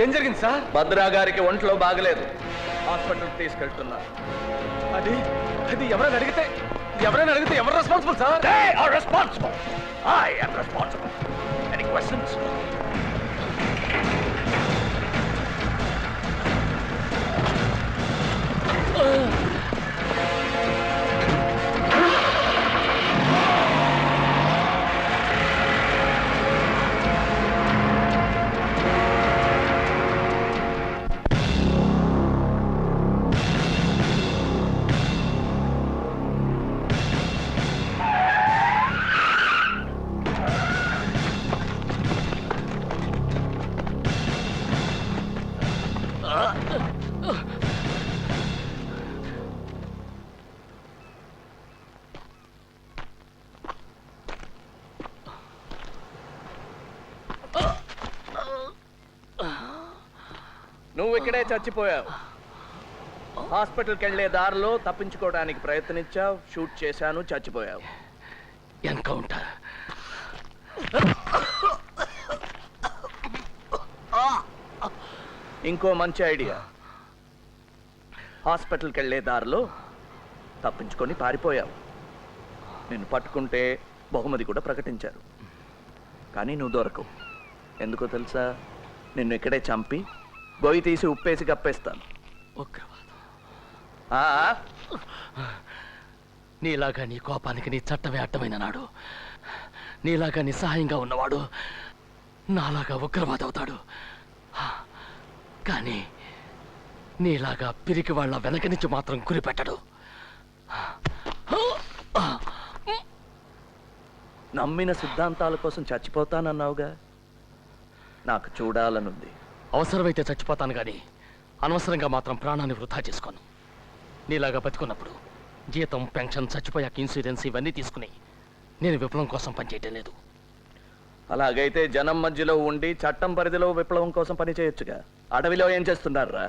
ఏం జరిగింది సార్? భద్రా గారికి ఒంట్లో బాగలేదు, హాస్పిటల్కి తీసుకెళ్తున్నా. అది అది ఎవరైనా అడిగితే ఎవరు responsible sir? They are responsible. I am responsible. Any questions? నువ్వు ఇక్కడే చచ్చిపోయావు. హాస్పిటల్కి వెళ్లే దారిలో తప్పించుకోవడానికి ప్రయత్నించావు, షూట్ చేశాను, చచ్చిపోయావు. ఎన్కౌంటర్. ఇంకో మంచి ఐడియా. హాస్పిటల్కి వెళ్లే దారిలో తప్పించుకొని పారిపోయావు. నిన్ను పట్టుకుంటే బహుమతి కూడా ప్రకటించారు. కానీ నువ్వు దొరకవు. ఎందుకో తెలుసా? నిన్ను ఇక్కడే చంపి గొయ్యి తీసి ఉప్పేసి కప్పేస్తాను. నీలాగా నీ కోపానికి నీ చట్టమే అడ్డమైన నాడు, నీలాగా నిస్సహాయంగా ఉన్నవాడు నాలాగా ఉగ్రవాది అవుతాడు. కానీ నీలాగా పిరికి వాళ్ళ వెనక నుంచి మాత్రం గురిపెట్టడు. నమ్మిన సిద్ధాంతాల కోసం చచ్చిపోతానన్నావుగా, నాకు చూడాలనుంది. అవసరమైతే చచ్చిపోతాను కానీ అనవసరంగా మాత్రం ప్రాణాన్ని వృధా చేసుకోను. నీలాగా బతుకున్నప్పుడు జీతం, పెన్షన్, చచ్చిపోయాక ఇన్సూరెన్స్ ఇవన్నీ తీసుకుని నేను విప్లవం కోసం పనిచేయటం లేదు. అలాగైతే జనం మధ్యలో ఉండి చట్టం పరిధిలో విప్లవం కోసం పని చేయొచ్చుగా. అడవిలో ఏం చేస్తున్నారా?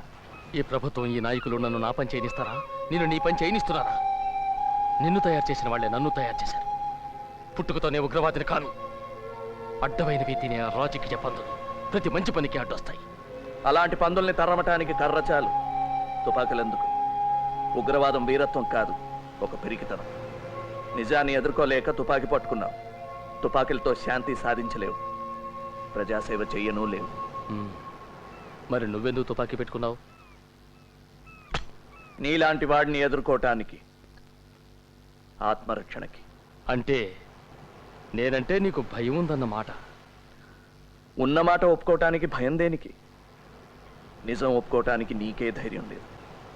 ఈ ప్రభుత్వం, ఈ నాయకులు నన్ను నా పని చేయనిస్తారా? నేను నీ పని చేయనిస్తున్నారా? నిన్ను తయారు చేసిన వాళ్ళే నన్ను తయారు చేశారు. పుట్టుకతోనే ఉగ్రవాదిని కాను. అడ్డమైనవి తినే రాజకీయ పందులు ప్రతి మంచి పనికి అడ్డొస్తాయి. అలాంటి పందుల్ని తరమటానికి కర్ర చాలు, తుపాకులెందుకు? ఉగ్రవాదం వీరత్వం కాదు, ఒక పిరికితనం. నిజాన్ని ఎదుర్కోలేక తుపాకీ పట్టుకున్నావు. తుపాకీలతో శాంతి సాధించలేవు, ప్రజాసేవ చెయ్యను లేవు. మరి నువ్వెందుకు తుపాకీ పెట్టుకున్నావు? నీలాంటి వాడిని ఎదుర్కోవటానికి, ఆత్మరక్షణకి. అంటే నేనంటే నీకు భయం ఉందన్నమాట. ఉన్నమాట ఒప్పుకోవటానికి భయం దేనికి? నిజం ఒప్పుకోవటానికి నీకే ధైర్యం లేదు.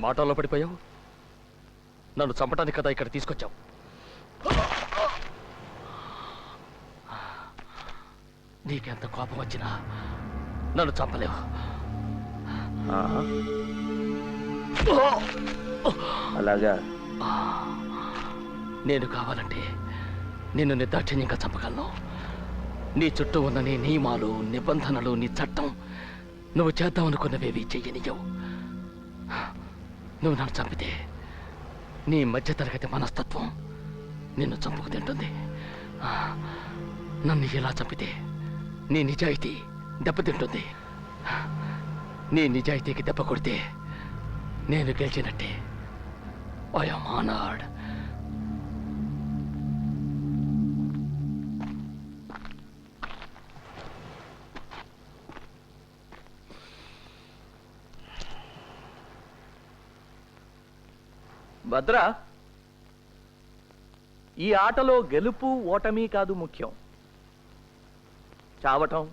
మాటల్లో పడిపోయావు. నన్ను చంపటానికి కదా ఇక్కడ తీసుకొచ్చావు. నీకెంత కోపం వచ్చినా నన్ను చంపలేవు. అలాగా? నేను కావాలంటే నిన్ను నిర్దాక్షిణ్యంగా చంపగలను. నీ చుట్టూ ఉన్న నీ నియమాలు, నిబంధనలు, నీ చట్టం నువ్వు చేద్దామనుకున్నవేవి చెయ్యనియవు. నువ్వు నన్ను చంపితే నీ మధ్యతరగతి మనస్తత్వం నిన్ను చంపుకు తింటుంది. నన్ను ఇలా చంపితే నీ నిజాయితీ దెబ్బతింటుంది. నీ నిజాయితీకి దెబ్బ కొడితే నేను గెలిచినట్టే. I am honoured. భద్రా, ఈ ఆటలో గెలుపు ఓటమి కాదు ముఖ్యం, చావటం,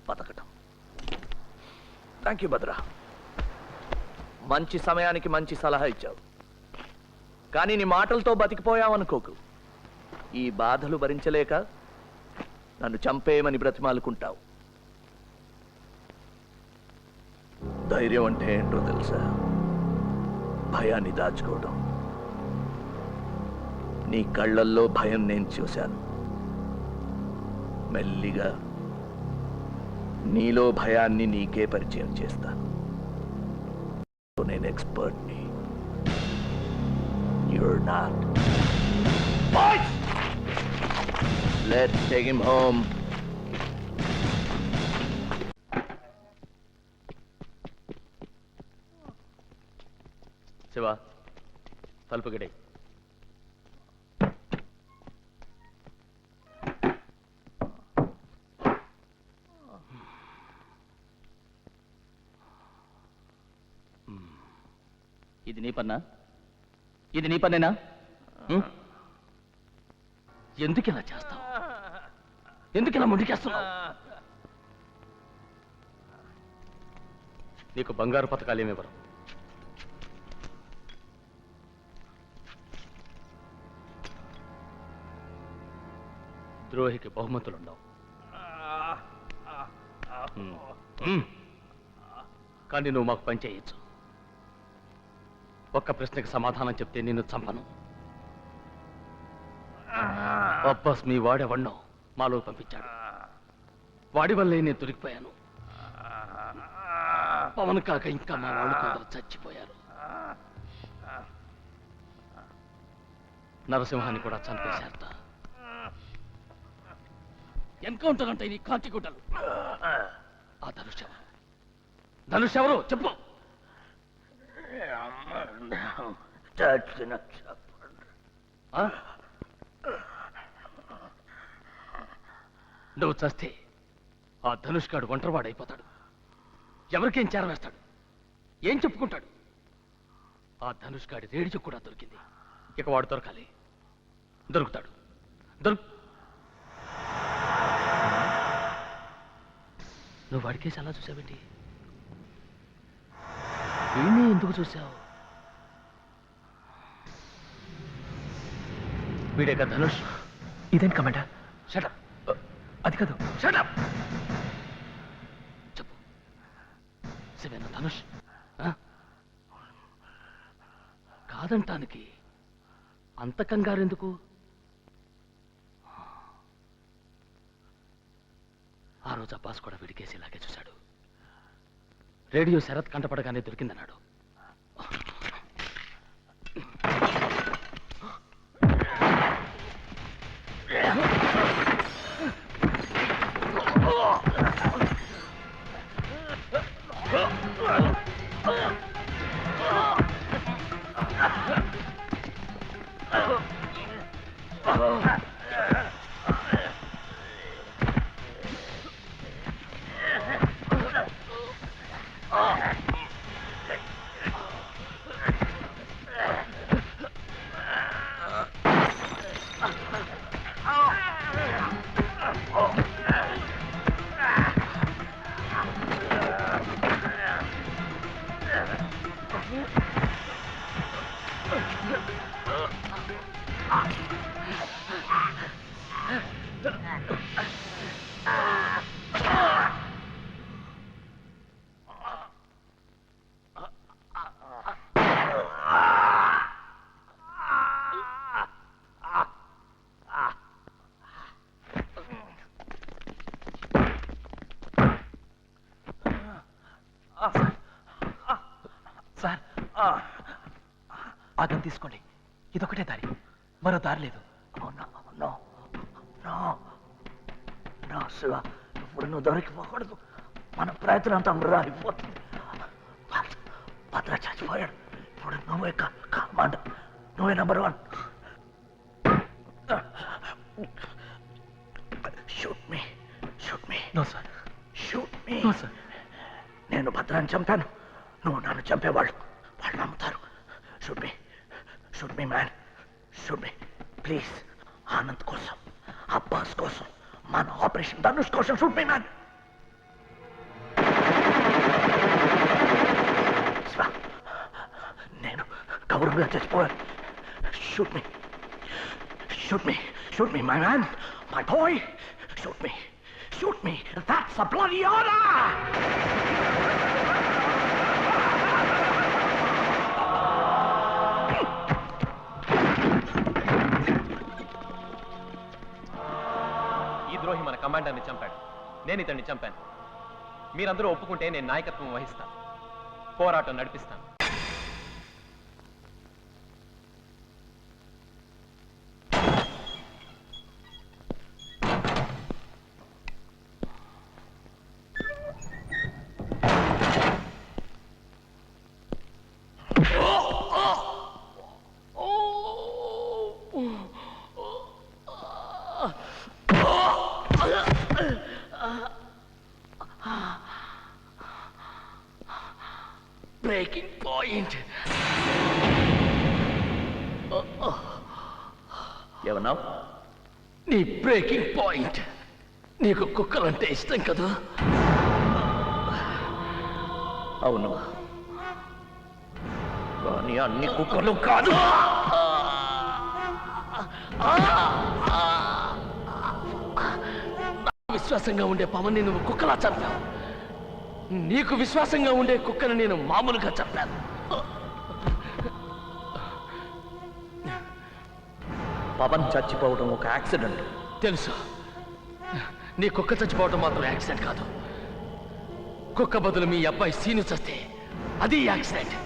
బతకటం. Thank you Bhadra. మంచి సమయానికి మంచి సలహా ఇచ్చావు. కానీ నీ మాటలతో బతికిపోయావనుకోకు. ఈ బాధలు భరించలేక నన్ను చంపేయమని బ్రతిమాలుకుంటావు. ధైర్యం అంటే ఏంటో తెలుసా? భయాన్ని దాచుకోవడం. నీ కళ్ళల్లో భయం నేను చూశాను. మెల్లిగా నీలో భయాన్ని నీకే పరిచయం చేస్తాను. నేను ఎక్స్పర్ట్ని. You're not. Boys! Let's take him home. Shiva తలుపు గడి. ఇది నీ పన్నా? ఇది నీ పనేనా? ఎందుకు ఇలా చేస్తావు? ఎందుకు ఇలా ముందుకేస్తున్నావు? నీకు బంగారు పథకాలు ఏమివ్వరు. ద్రోహికి బహుమతులుండవు. కానీ నువ్వు మాకు పని చేయొచ్చు. ఒక్క ప్రశ్నకి సమాధానం చెప్తే నిన్ను చంపను. అబ్బాస్ మీ వాడెవన్నో మాలో పంపించాడు. వాడి వల్లే నేను దొరికిపోయాను. పవన్ కాక ఇంకా మా వాళ్ళు కొందరు చచ్చిపోయారు. నరసింహాన్ని కూడా చంపేశారట. ఎన్కౌంటర్ అంటే నీ కాకి గుడ్డలు. ఆ ధనుష్ ఎవరు చెప్పు. ఆ? నువ్వు చస్తే ఆ ధనుష్ గాడు ఒంటరివాడైపోతాడు. ఎవరికేం చేరవేస్తాడు? ఏం చెప్పుకుంటాడు? ఆ ధనుష్ గాడి రేడియో కూడా దొరికింది. ఇక వాడు దొరకాలి. దొరుకుతాడు. నువ్వు వాడికేసి అలా చూసావేంటి? వీణ్ణి ఎందుకు చూసావు? వీడేగా ధనుష్. ఇదేంటి కమాండర్? షటప్. అది కాదు. షటప్. చెప్పు, శివేనా ధనుష్? కాదంటానికి అంత కంగారెందుకు? ఆ రోజు అబ్బాస్ కూడా వీడికేసి ఇలాగే చూశాడు. రేడియో శరత్ కంటపడగానే దొరికిందన్నాడు. సార్, ఆగం తీసుకోండి. ఇదొకటే దారి, మరో దారి లేదు. శివ, ఇప్పుడు నువ్వు దొరికిపోకూడదు. మన ప్రయత్నం అంతా వృధా అయిపోతుంది. భద్ర చచ్చిపోయాడు. ఇప్పుడు నువ్వే కమాండర్, నువ్వే number 1. Shoot me. No sir. Shoot me. No sir. నేను భద్రాన్ని చంపాను, నువ్వు నన్ను చంపేవాళ్ళు వాళ్ళు నమ్ముతారు. Shoot me man, shoot me please. Anand కోసం, అబ్బాస్ కోసం, మన ఆపరేషన్ ధనుష్ కోసం షూట్ మీ మ్యాన్. నేను గౌరవంగా చచ్చిపోయాను. Shoot me my man, my boy. Shoot me. That's a bloody order! ఈ ద్రోహి మన కమాండర్ని చంపాడు, నేను ఇతన్ని చంపాను. మీరందరూ ఒప్పుకుంటే నేను నాయకత్వం వహిస్తాను, పోరాటం నడిపిస్తాను. Breaking point. ఏమన్నావు? నీ బ్రేకింగ్ పాయింట్. నీకు కుక్కలంటే ఇష్టం కదా? అవును, కానీ అన్ని కుక్కలు కాదు. విశ్వాసంగా ఉండే పవన్ని నువ్వు కుక్కలా చంపావు. నీకు విశ్వాసంగా ఉండే కుక్కను నేను మామూలుగా చంపాను. పవన్ చచ్చిపోవడం ఒక యాక్సిడెంట్. తెలుసు. నీ కుక్క చచ్చిపోవడం మాత్రం యాక్సిడెంట్ కాదు. కుక్క బదులు మీ అబ్బాయి సీను చస్తే అది యాక్సిడెంట్.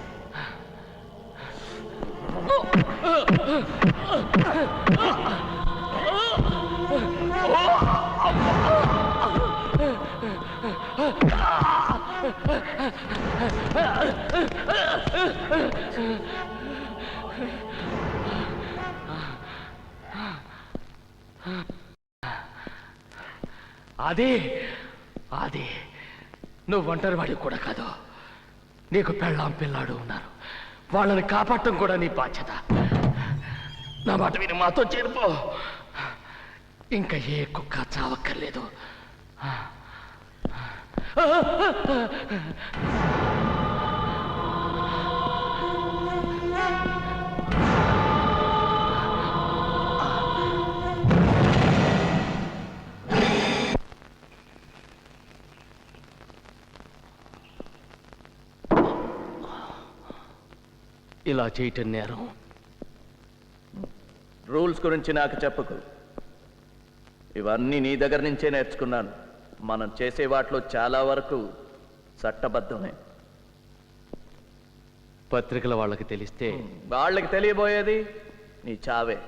అదే నువ్వు ఒంటరి వాడివి కూడా కాదు. నీకు పెళ్ళాం పిల్లాడు ఉన్నారు. వాళ్ళని కాపాడటం కూడా నీ బాధ్యత. నా మాట విని మాతో చేరిపో. ఇంకా ఏ కుక్క చావక్కర్లేదు. ఇలా చేయటం నేరం. రూల్స్ గురించి నాకు చెప్పకు. ఇవన్నీ నీ దగ్గర నుంచే నేర్చుకున్నాను. మనం చేసే వాటిలో చాలా వరకు చట్టబద్ధమే. పత్రికల వాళ్ళకి తెలిస్తే వాళ్ళకి తెలియబోయేది నీ చావే.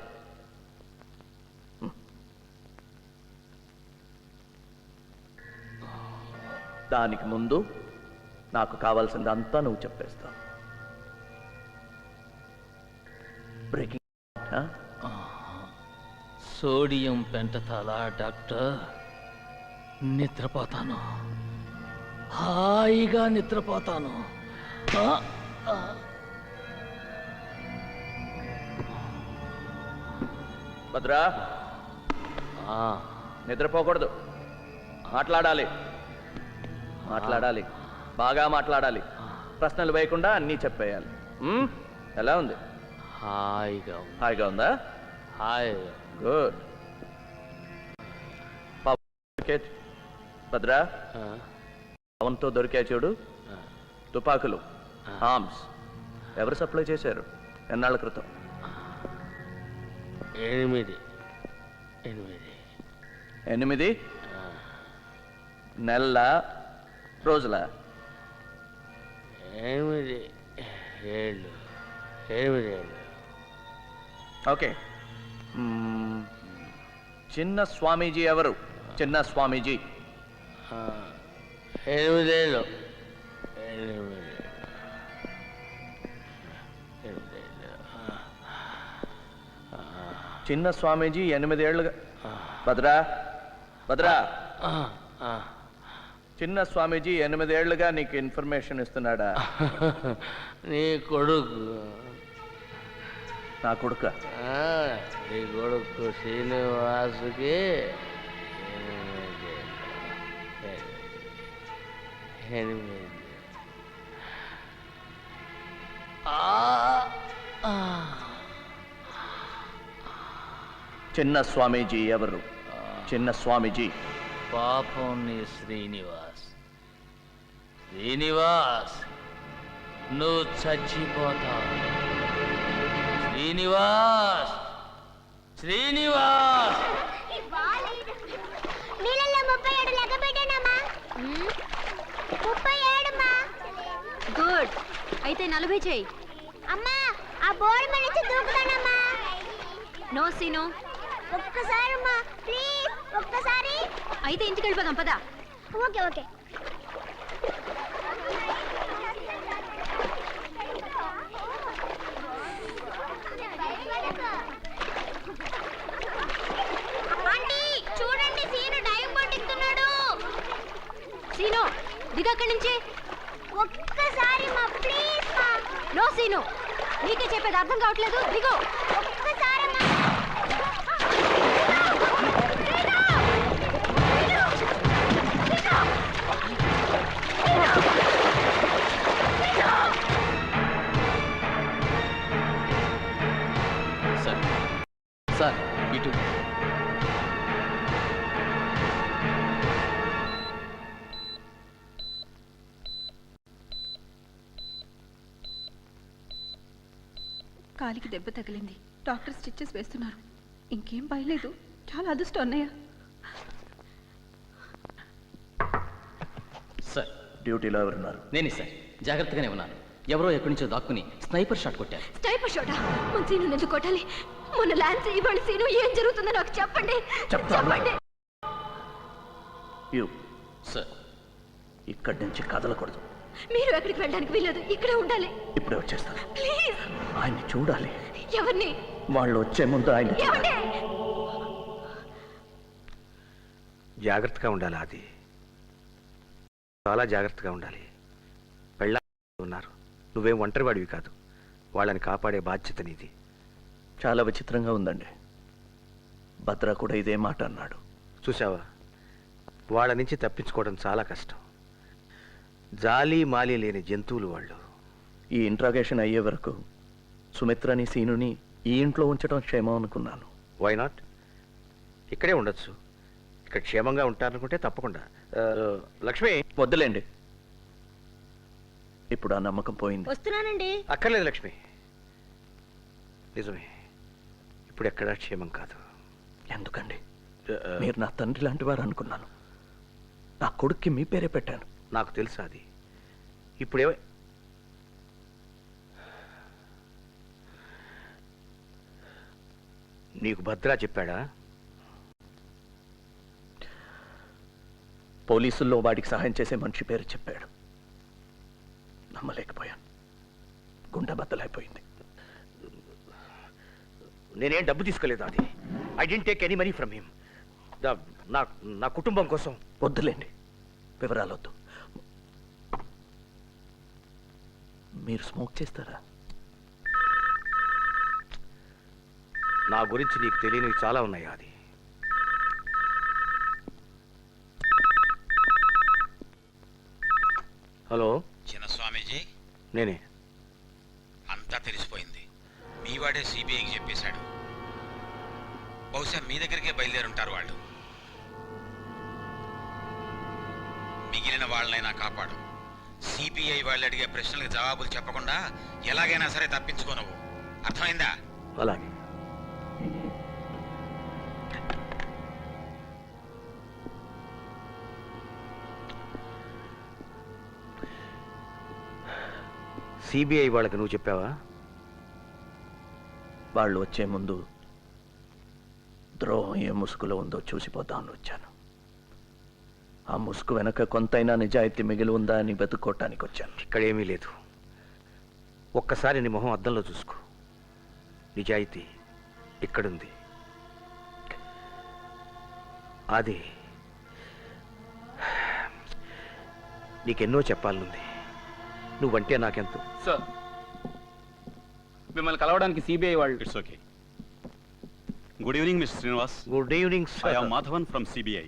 దానికి ముందు నాకు కావాల్సిందంతా నువ్వు చెప్పేస్తావు. Breaking sodium pentothal doctor? నిద్రపోతాను, హాయిగా నిద్రపోతాను. భద్రా, నిద్రపోకూడదు. మాట్లాడాలి, బాగా మాట్లాడాలి. ప్రశ్నలు వేయకుండా అన్నీ చెప్పేయాలి. ఎలా ఉంది? హాయిగా ఉందా? గుడ్. భద్రా, పవన్తో దొరికా చూడు తుపాకులు, ఆర్మ్స్. ఎవరు సప్లై చేశారు? ఎన్నాళ్ళ క్రితం? 8 నెలల రోజుల? 8 ఏళ్ళు. ఓకే. చిన్న స్వామీజీ ఎవరు? చిన్న స్వామీజీ 8 ఏళ్ళు. చిన్న స్వామీజీ 8 ఏళ్ళుగా. భద్రా, చిన్న స్వామీజీ 8 ఏళ్ళుగా నీకు ఇన్ఫర్మేషన్ ఇస్తున్నాడా? నీ కొడుకు. నా కొడుక? నీ కొడుకు శ్రీనివాసుకి 8. చిన్న స్వామీజీ ఎవరు? చిన్న స్వామీజీ పాపం నీ శ్రీనివాస్. నువ్వు చచ్చిపోతావు. శ్రీనివాస్ నీళ్ళల్లో 37 లెక్క పెట్టానమ్మా. 37 గుడ్. అయితే 40 చేయి. అమ్మా, ఆ బోర్డు మీద నుంచి దూకుతానమ్మా. No scene. ఒక్కసారి అమ్మా, ప్లీజ్ ఒక్కసారి. అయితే ఇంటికి వెళ్ళిపోదాం పదా. ఓకే. చూడండి, సీను డైవ్ పట్టిస్తున్నాడు. సీను దిగక్కడి నుంచి. ఒక్కసారి మా ప్లీజ్. సీను నీకే చెప్పేది అర్థం కావట్లేదు దిగు ఒక్కసారమ్మా సార్ సార్ ఇటు కాలికి దెబ్బ తగిలింది. డాక్టర్ స్టిచెస్ వేస్తున్నారు. ఇంకేం భయలేదు. చాలా అదృష్టం అన్నయ్య. సార్ డ్యూటీలో ఎవరున్నారు? నేనే సార్, జాగ్రత్తగానే ఉన్నాను. ఎవరో ఎక్కడి నుంచో దాక్కుని స్నైపర్ షాట్ కొట్టారు. స్టైపర్ షోటా మన సీను ఎందుకు కొట్టాలి? మొన్న ల్యాన్స్ ఇవాళ సీను ఏం జరుగుతుందో నాకు చెప్పండి. చెప్పండి. యూ సార్ ఇక్కడి నుంచి కదలకూడదు. మీరు ఎక్కడికి వెళ్ళడానికి వీలేదు, ఇక్కడే ఉండాలి. ఇప్పుడే వచ్చేస్తాను. ప్లీజ్. ఆయన్ని చూడాలి. ఎవరిని? వాళ్ళు వచ్చే ముందు ఆయన ఏమండి? జాగ్రత్తగా ఉండాలి. అది చాలా జాగ్రత్తగా ఉండాలి. పెళ్ళ ఉన్నారు, నువ్వేం ఒంటరివాడివి కాదు. వాళ్ళని కాపాడే బాధ్యత నీది. చాలా విచిత్రంగా ఉందండి. భద్ర కూడా ఇదే మాట అన్నాడు. చూసావా, వాళ్ళ నుంచి తప్పించుకోవడం చాలా కష్టం. జాలి మాలి లేని జంతువులు వాళ్ళు. ఈ ఇంట్రాగేషన్ అయ్యే వరకు సుమిత్రని సీనుని ఈ ఇంట్లో ఉంచడం క్షేమం అనుకున్నాను. Why not? ఇక్కడే ఉండొచ్చు. ఇక్కడ క్షేమంగా ఉంటారనుకుంటే తప్పకుండా. లక్ష్మి, వద్దులేండి, ఇప్పుడు ఆ నమ్మకం పోయింది. వస్తున్నానండి. అక్కర్లేదు లక్ష్మి. నిజమే, ఇప్పుడు ఎక్కడా క్షేమం కాదు. ఎందుకండి? మీరు నా తండ్రి లాంటి వారు అనుకున్నాను. నా కొడుక్కి మీ పేరే పెట్టాను. నాకు తెలుసు అది. ఇప్పుడే నీకు భద్రా చెప్పాడా? పోలీసుల్లో వాడికి సహాయం చేసే మనిషి పేరు చెప్పాడు. నమ్మలేకపోయాను. గుండె బద్దలైపోయింది. నేనేం డబ్బు తీసుకోలేదు. అది I didn't take any money from him. నా కుటుంబం కోసం. వద్దులేండి, వివరాలు వద్దు. మీరు స్మోక్ చేస్తారా? నా గురించి నీకు తెలియనివి చాలా ఉన్నాయి. అది హలో, చిన్న స్వామీజీ, నేనే. అంతా తెలిసిపోయింది. మీవాడే సిబిఐకి చెప్పేశాడు. బహుశా మీ దగ్గరికే బయలుదేరుంటారు వాళ్ళు. మిగిలిన వాళ్ళనైనా కాపాడు. సిబిఐ వాళ్ళు అడిగే ప్రశ్నలకు జవాబులు చెప్పకుండా ఎలాగైనా సరే తప్పించుకోనవు. అర్థమైందా? అలాగే. సిబిఐ వాళ్ళకి నువ్వు చెప్పావా? వాళ్ళు వచ్చే ముందు ద్రోహం ఏ ముసుగులో ఉందో చూసిపోతామని వచ్చాను. ఆ ముసుగు వెనక కొంతైనా నిజాయితీ మిగిలి ఉందా అని వెతుక్కోవటానికి వచ్చాను. ఇక్కడేమీ లేదు. ఒక్కసారి నీ మొహం అద్దంలో చూసుకో. నిజాయితీ ఇక్కడుంది. అది నీకెన్నో చెప్పాలనుంది. నువ్వంటే నాకెంతో. సార్, మిమ్మల్ని కలవడానికి సిబిఐ వాళ్ళు. It's okay. Good evening, Mr. Srinivas. Good evening I sir. am Madhavan from CBI.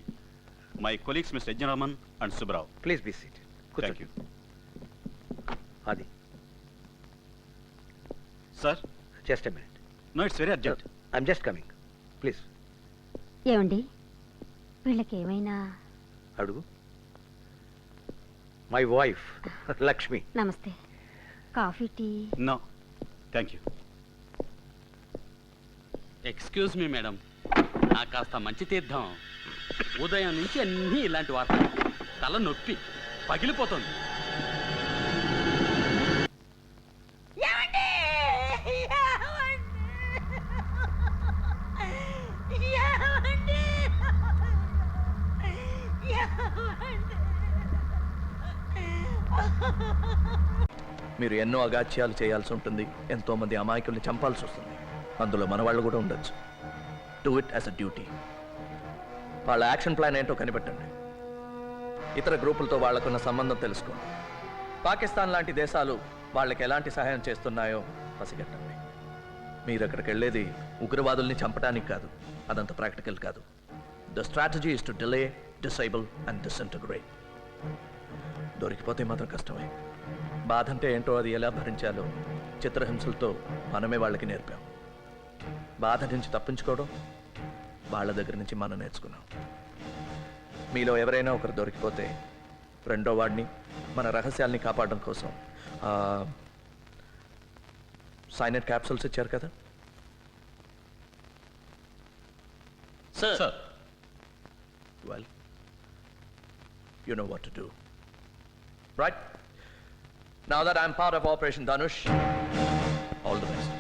My colleagues, Mr. Ejjaraman and Subrao. Please be seat. Thank you. అది Sir? Just a minute. No, it's very urgent. I'm just coming. Please ఏమండి, వీళ్ళకి ఏమైనా? అడుగు. My wife Lakshmi. నమస్తే. Coffee, tea? No. Thank you. Excuse me madam, నాకు కాస్త మంచి తీర్థం. ఉదయం నుంచి అన్నీ ఇలాంటి వార్తలు. తల నొప్పి పగిలిపోతుంది. మీరు ఎన్నో అగాత్యాలు చేయాల్సి ఉంటుంది. ఎంతో మంది అమాయకుల్ని చంపాల్సి వస్తుంది. అందులో మన వాళ్ళు కూడా ఉండొచ్చు. Do it as a duty. వాళ్ళ యాక్షన్ ప్లాన్ ఏంటో కనిపెట్టండి. ఇతర గ్రూపులతో వాళ్లకున్న సంబంధం తెలుసుకోండి. పాకిస్తాన్ లాంటి దేశాలు వాళ్ళకి ఎలాంటి సహాయం చేస్తున్నాయో పసిగట్టండి. మీరు అక్కడికి వెళ్ళేది ఉగ్రవాదుల్ని చంపడానికి కాదు, అదంత ప్రాక్టికల్ కాదు. The strategy is to delay, disable and disintegrate. దొరికిపోతే మాత్రం కష్టమే. బాధ అంటే ఏంటో అది ఎలా భరించాలో చిత్రహింసలతో మనమే వాళ్ళకి నేర్పాం. బాధ నుంచి తప్పించుకోవడం వాళ్ళ దగ్గర నుంచి మనం నేర్చుకున్నాం. మీలో ఎవరైనా ఒకరు దొరికిపోతే రెండో వాడిని మన రహస్యాల్ని కాపాడడం కోసం సైనైడ్ క్యాప్సూల్స్ ఇచ్చారు కదా. Sir well, you know what to do, right? Now that I'm part of Operation Dhanush, all the best.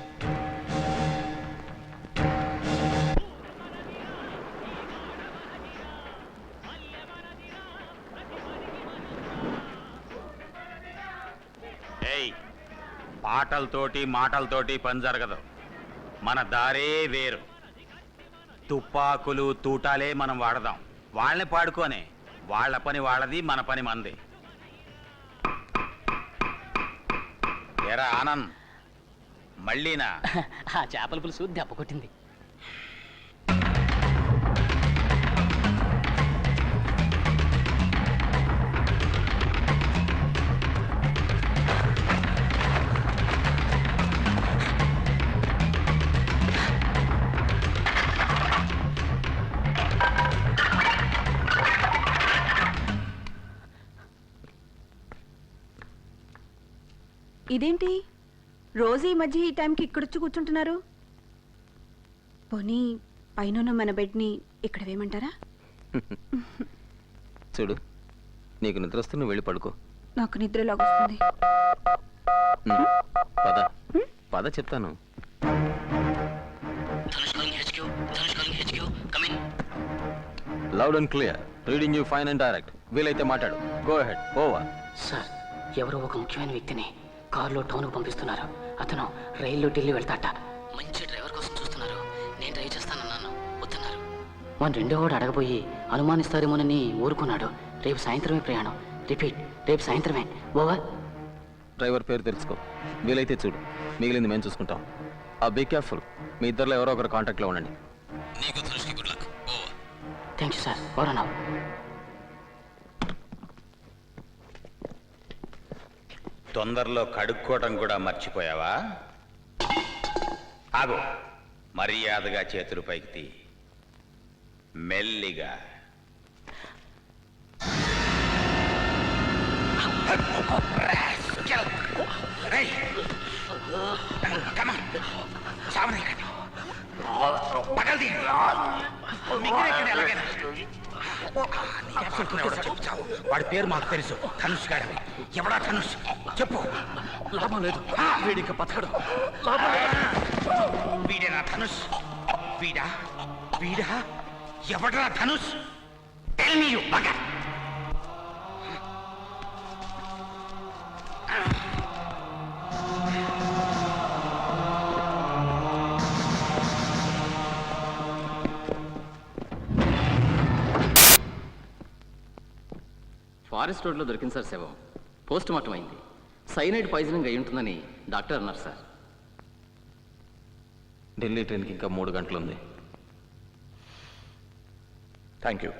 ఏయ్, పాటలతోటి మాటలతోటి పని జరగదు. మన దారే వేరు. తుపాకులు తూటాలే మనం వాడదాం. వాళ్ళని పాడుకోనే. వాళ్ళ పని వాళ్ళది, మన పని మనది. ఏరా ఆనంద్, మళ్ళీనా? ఆ చేపల పులుసు దెబ్బ కొట్టింది. ఇదేంటి రోజు ఈ మధ్య ఈ టైంకి ఇక్కడొచ్చి కూర్చుంటున్నారు? పోనీ పైన మన బెడ్ని ఇక్కడ వేయమంటారా? చూడు, నీకు నిద్ర వస్తే నువ్వు వెళ్ళి పడుకో. నాకు నిద్ర లాగొస్తుంది. పద పద చెప్తాను. Loud and clear, reading you fine and direct. వీలైతే మాట్లాడు. Go ahead. ఓవర్. సార్, ఎవరో ఒక ముఖ్యమైన వ్యక్తిని కారులో టౌన్కు పంపిస్తున్నారు. అతను రైల్లో ఢిల్లీ వెళ్తాట. మంచి డ్రైవర్ కోసం చూస్తున్నారు. నేను డ్రైవ్ చేస్తానన్నాను, వద్దన్నారు. మన రెండో వాడు అడగబోయి అనుమానిస్తారేమోనని ఊరుకున్నాడు. రేపు సాయంత్రమే ప్రయాణం. రిపీట్, రేపు సాయంత్రమే. ఓవర్. డ్రైవర్ పేరు తెలుసుకో. వీలైతే చూడు, మిగిలింది మేము చూసుకుంటాం. Be careful. మీ ఇద్దరిలో ఎవరో ఒకరు కాంటాక్ట్లో ఉండండి. నీకు ధనుష్కి good luck. Over. Thank you sir. Over అన్నావు. తొందరలో కడుక్కోవటం కూడా మర్చిపోయావా? ఆగు. మర్యాదగా చేతులు పైకి తీ. మెల్లిగా. వాడి పేరు మాకు తెలుసు, ధనుష్ గారి. ఎవడా ధనుష్? చెప్పు. లాభం లేదు, వీడిక బతకడం. వీడేనా ధనుష్? వీడా? వీడా? ఎవడరా Dhanush? Tell me you bugger. Forest రోడ్లో దొరికింది సార్ శవం. పోస్ట్ మార్టం అయింది. సైనైడ్ పాయిజనింగ్ అయి ఉంటుందని డాక్టర్ అన్నారు సార్. ఢిల్లీ ట్రైన్కి ఇంకా 3 గంటలు ఉంది. Thank you.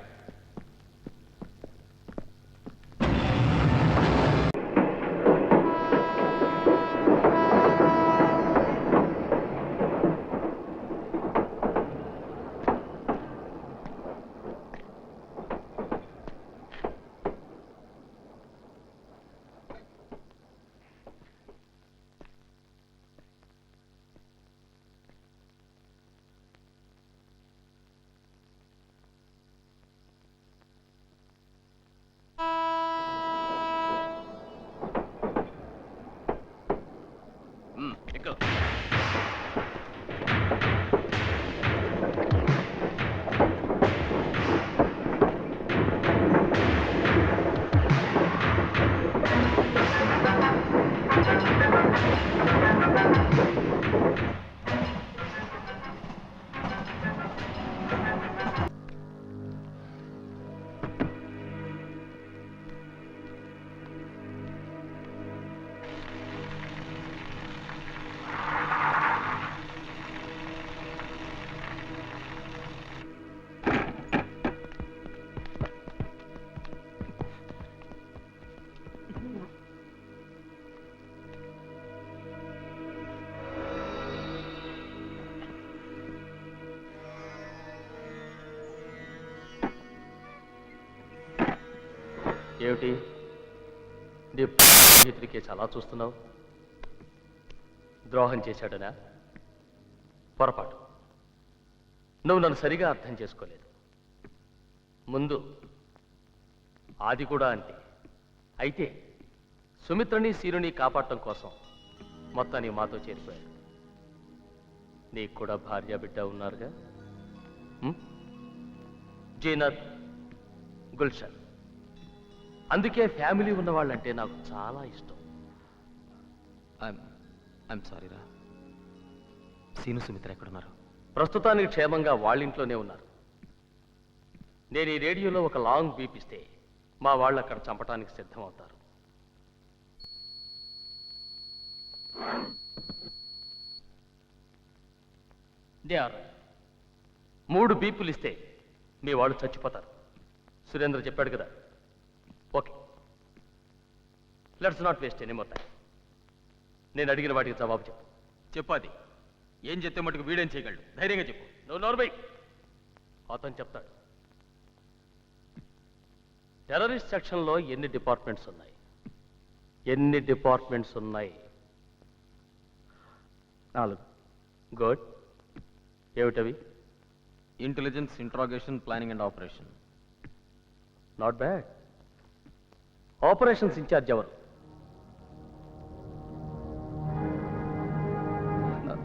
ఏమిటి నీ స్నేహితుడికి చాలా చూస్తున్నావు? ద్రోహం చేశాడనా? పొరపాటు. నువ్వు నన్ను సరిగా అర్థం చేసుకోలేదు. ముందు ఆది కూడా అంతే. అయితే సుమిత్రని సీనుని కాపాడటం కోసం మొత్తానికి మాతో చేరిపోయాడు. నీకు కూడా భార్య బిడ్డ ఉన్నారుగా, జీనత్, గుల్షన్. అందుకే ఫ్యామిలీ ఉన్నవాళ్ళంటే నాకు చాలా ఇష్టం. ఐఎమ్ సారీ రా. సీను సుమిత్ర ఎక్కడున్నారు? ప్రస్తుతానికి క్షేమంగా వాళ్ళింట్లోనే ఉన్నారు. నేను ఈ రేడియోలో ఒక లాంగ్ బీప్ ఇస్తే మా వాళ్ళు అక్కడ చంపడానికి సిద్ధమవుతారు. దే ఆర్ 3 బీపులు ఇస్తే మీ వాళ్ళు చచ్చిపోతారు. సురేంద్ర చెప్పాడు కదా. Okay, let's not waste any more time. నేను అడిగిన వాటికి జవాబు చెప్పు. చెప్పాది. ఏం చెప్తే మటుకు వీడేం చేయగలడు? ధైర్యంగా చెప్పు. నువ్వు నోర్మై. అతను చెప్తాడు. టెర్రరిస్ట్ సెక్షన్లో ఎన్ని డిపార్ట్మెంట్స్ ఉన్నాయి? ఎన్ని డిపార్ట్మెంట్స్ ఉన్నాయి? 4. గుడ్. ఏమిటవి? Intelligence, interrogation, planning and operation. Not bad. Operations incharge ఎవరు?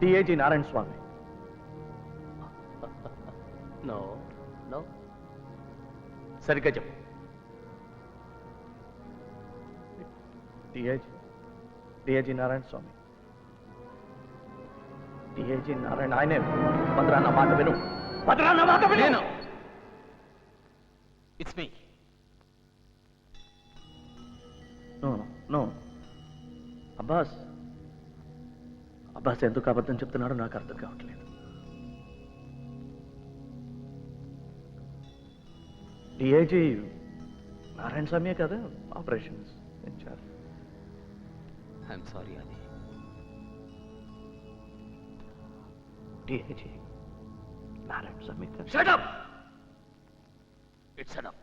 DIG Narayana Swamy. No no, సరిగ్గా చెప్పు. డిఐజీ నారాయణ స్వామి. డిఐజీ నారాయణ ఆయనే. భద్రాన్న మాట విను. భద్రాన్న మాట విను. It's me. No Abbas. Abbas ఎందుకు అబద్ధం చెప్తున్నాడో నాకు అర్థం కావట్లేదు. డిఐజీ నారాయణ స్వామి కదా ఆపరేషన్స్ ఇన్ఛార్జ్. ఐఎమ్ సారీ అది. డిఐజీ నారాయణ స్వామి కదా. Shut up! It's enough.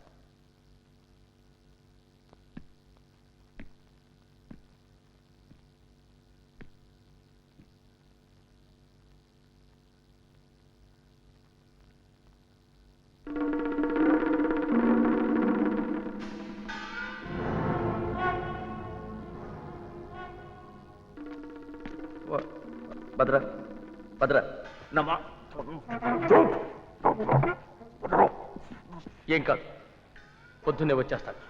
భద్ర నమ్మా. ఏం కాదు, పొద్దున్నే వచ్చేస్తాను.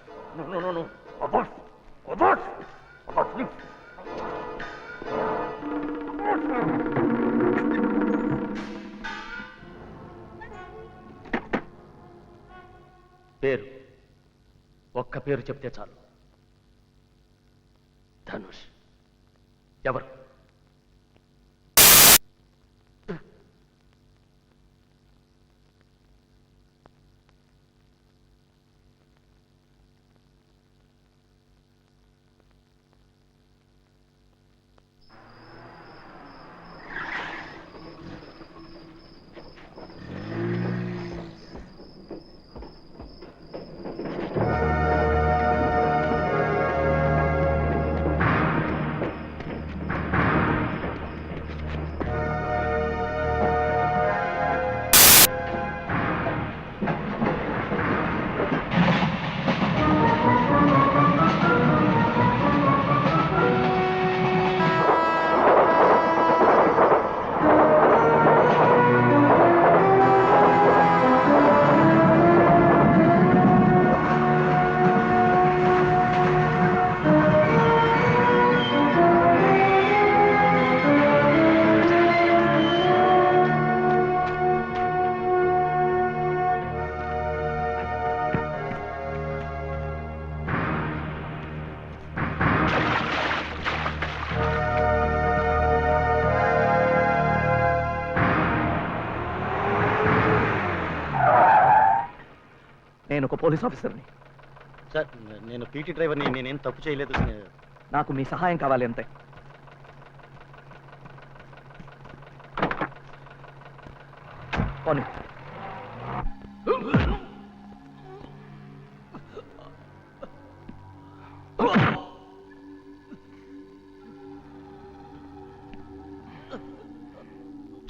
పేరు ఒక్క పేరు చెప్తే చాలు. ధనుష్. ఎవరు? నేను ఒక పోలీస్ ఆఫీసర్ని. సార్, నేను పీటీ డ్రైవర్ని. నేనేం తప్పు చేయలేదు. నాకు మీ సహాయం కావాలి అంతే. పోనీ.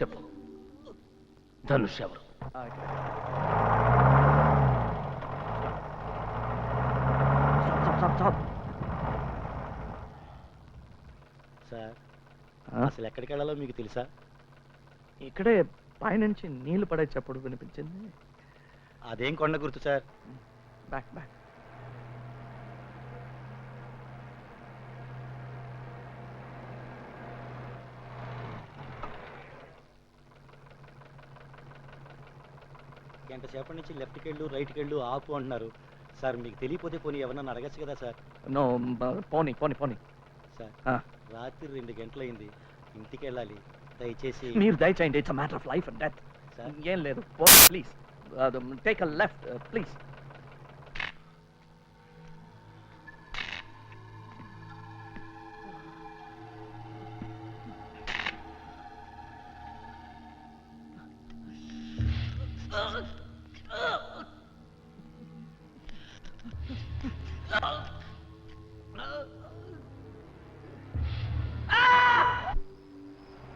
చెప్పు ధనుష్ ఎవరు? సార్ అసలు ఎక్కడికి వెళ్ళాలో మీకు తెలుసా? ఇక్కడే పైనుంచి నీళ్లు పడే చప్పుడు వినిపించింది. అదేం కొండ గుర్తు సార్? Back back. గంట సేపటి నుంచి లెఫ్ట్కి వెళ్ళు రైట్కి వెళ్ళు ఆపు అంటున్నారు సార్. మీకు తెలియపోతే పోనీ ఎవరన్నా అడగచ్చు కదా సార్. నో, పోనీ పోనీ పోనీ. సార్ ఆ. రాత్రి 2 గంటలైంది, ఇంటికి వెళ్ళాలి. దయచేసి మీరు దయచేయండి, it's matter of life and death. Sir ఏం లేదు, please take a left please.